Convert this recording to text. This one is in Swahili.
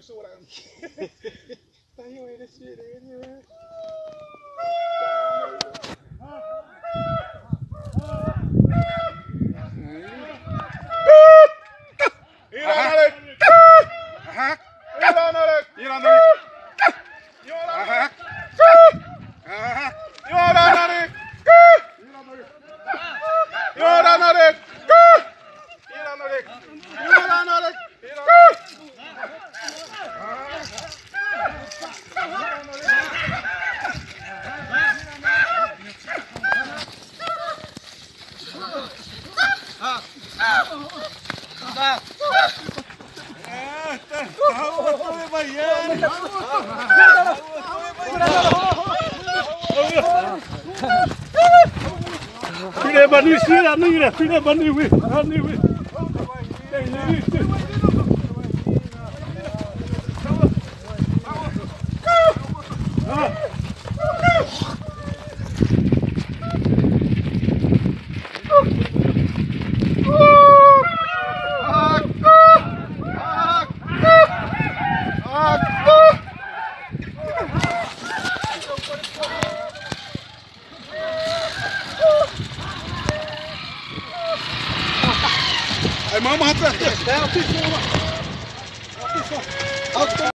chorando. Tá rindo aí desse direito, né? Tidak bani sih, anu ini, tidak bani wih, anu wih. Ay, mama, atrás.